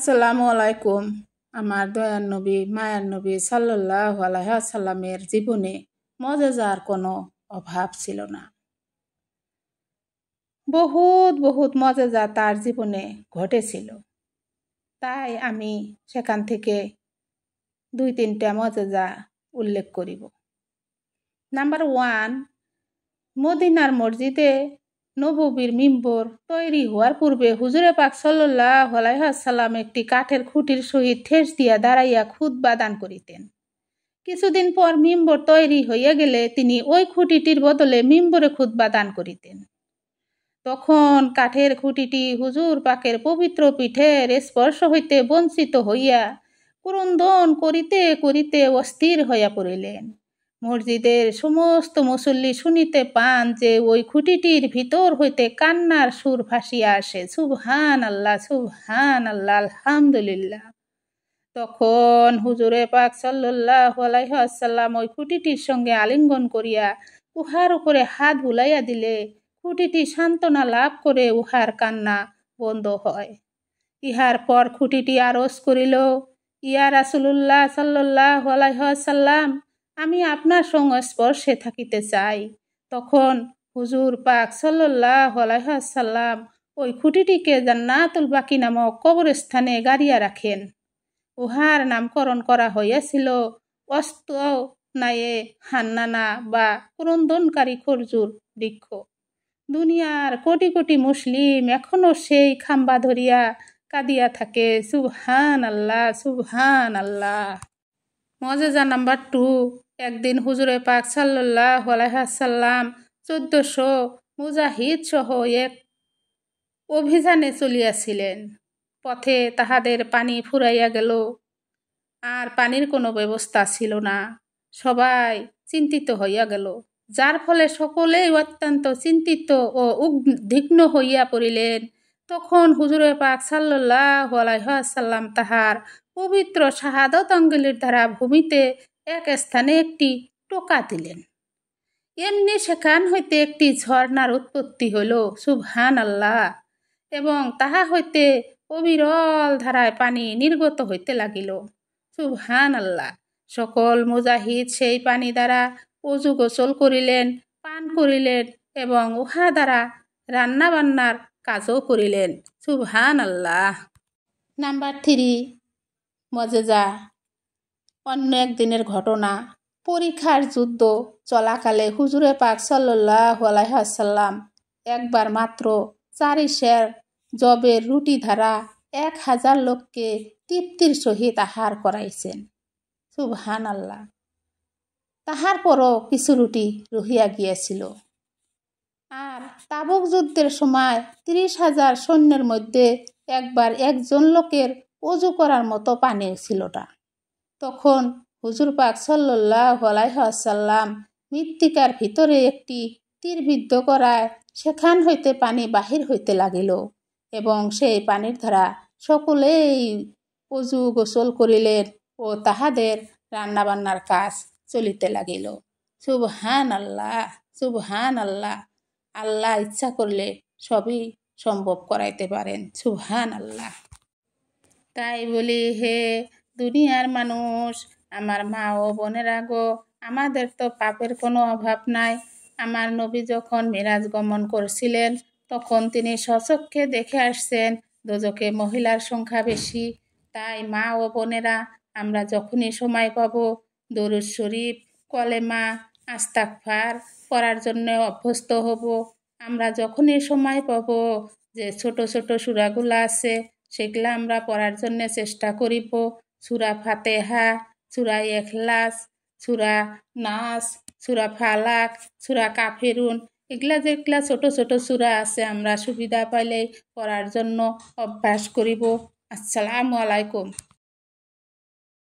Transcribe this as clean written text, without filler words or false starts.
আসসালামু আলাইকুম। আমার দয়ার নবী মায়ার নবী সাল্লাল্লাহু আলাইহি ওয়াসাল্লামের জীবনে মজেজার কোনো অভাব ছিল না। বহুত বহুত মজেজা তার জীবনে ঘটেছিল। তাই আমি সেখান থেকে 2-3টা মজেজা উল্লেখ করিব। নাম্বার 1, মদিনার মসজিদে নববীর মিম্বর তৈরি হওয়ার পূর্বে হুজুরে পাক সাল্লাল্লাহু আলাইহি ওয়াসাল্লাম একটি কাঠের খুঁটির সহিত ঠেস দিয়া দাঁড়াইয়া খুতবা দান করিতেন। কিছুদিন পর মিম্বর তৈরি হইয়া গেলে তিনি ওই খুঁটিটির বদলে মিম্বরে খুতবা দান করিতেন। তখন কাঠের খুঁটিটি হুজুর পাকের পবিত্র পিঠের স্পর্শ হইতে বঞ্চিত হইয়া ক্রন্দন করিতে করিতে অস্থির হইয়া পড়িলেন। মসজিদের সমস্ত মুসল্লি শুনিতে পান যে ওই খুঁটিটির ভিতর হইতে কান্নার সুর ভাসিয়া আসে, সুবহান আল্লাহ, সুবহান আল্লাহ, আলহামদুলিল্লাহ। তখন হুজুরে পাক সাল্লাল্লাহু আলাইহি ওয়াসাল্লাম ওই খুঁটিটির সঙ্গে আলিঙ্গন করিয়া উহার উপরে হাত বুলাইয়া দিলে খুঁটিটি সান্ত্বনা লাভ করে উহার কান্না বন্ধ হয়। ইহার পর খুঁটিটি আরজ করিল, ইয়া রাসূলুল্লাহ সাল্লাল্লাহু আলাইহি ওয়াসাল্লাম, আমি আপনার সংস্পর্শে থাকিতে চাই। তখন হুজুর পাক সাল্লাল্লাহু আলাইহি ওয়াসাল্লাম ওই খুঁটিটিকে জান্নাতুল বাকি নামক কবরস্থানে গাড়িয়া রাখেন। উহার নামকরণ করা হইয়াছিল ওয়াসনায়ে হান্নানা বা ক্রন্দনকারী খরজুর বৃক্ষ। দুনিয়ার কোটি কোটি মুসলিম এখনো সেই খাম্বা ধরিয়া কাঁদিয়া থাকে, সুবহান আল্লাহ, সুবহান আল্লাহ। মজেজা নাম্বার 2, একদিন হুজুরে পাক সাল্লাল্লাহু আলাইহি ওয়াসাল্লাম 1400 মুজাহিদ সহ এক অভিযানে চলিয়াছিলেন। পথে তাহাদের পানি ফুরাইয়া গেল, আর পানির কোনো ব্যবস্থা ছিল না। সবাই চিন্তিত হইয়া গেল, যার ফলে সকলেই অত্যন্ত চিন্তিত ও উদ্বিগ্ন হইয়া পড়িলেন। তখন হুজুরে পাক সাল্লাল্লাহু আলাইহি ওয়াসাল্লাম তাহার পবিত্র শাহাদত আঙ্গুলের দ্বারা ভূমিতে এক স্থানে একটি টোকা দিলেন। এমনি সেখান হইতে একটি ঝর্ণার উৎপত্তি হইল, সুবহান আল্লাহ, এবং তাহা হইতে অবিরল ধারায় পানি নির্গত হইতে লাগিল, সুবহান আল্লাহ। সকল মুজাহিদ সেই পানি দ্বারা অজু গোসল করিলেন, পান করিলেন এবং উহা দ্বারা রান্না বান্নার কাজও করিলেন, সুবহান আল্লাহ। নাম্বার 3, মজেজা। অন্য একদিনের ঘটনা। পরীক্ষার যুদ্ধ চলাকালে হুজুরে পাক সাল্লাল্লাহু আলাইহি ওয়াসাল্লাম একবার মাত্র 4 সের জবের রুটি দ্বারা 1000 লোককে তৃপ্তির সহিত আহার করাইছেন, সুবহান আল্লাহ। তাহার পরও কিছু রুটি রহিয়া গিয়েছিল। আর তাবুক যুদ্ধের সময় 30,000 সৈন্যের মধ্যে একবার একজন লোকের অজু করার মতো পানি ছিল না। তখন হুজুর পাক সাল্লাল্লাহু আলাইহি ওয়াসাল্লাম মৃত্তিকার ভিতরে একটি তীর বিদ্ধ করায় সেখান হইতে পানি বাহির হইতে লাগিল এবং সেই পানির দ্বারা সকলেই অজু গোসল করিলেন ও তাহাদের রান্নাবান্নার কাজ চলিতে লাগিল, সুবহান আল্লাহ, সুবহান আল্লাহ। আল্লাহ ইচ্ছা করলে সবই সম্ভব করাইতে পারেন, সুবহান আল্লাহ। তাই বলি, হে দুনিয়ার মানুষ, আমার মা ও বোনেরা গো, আমাদের তো পাপের কোনো অভাব নাই। আমার নবী যখন মিরাজ গমন করছিলেন তখন তিনি স্বচক্ষে দেখে আসছেন দোজখে মহিলার সংখ্যা বেশি। তাই মা ও বোনেরা, আমরা যখনই সময় পাব দরুদ শরীফ, কলেমা, আস্তাগফার পড়ার জন্য অভ্যস্ত হব। আমরা যখনই সময় পাব যে ছোট ছোট সূরাগুলো আছে সেগুলো আমরা পড়ার জন্য চেষ্টা করিব। সূরা ফাতিহা, সূরা ইখলাস, সূরা নাস, সূরা ফালাক, সূরা কাফিরুন, এগুলা যেগুলা ছোট ছোট সূরা আছে আমরা সুবিধা পাইলে পড়ার জন্য অভ্যাস করিব। আসসালামু আলাইকুম।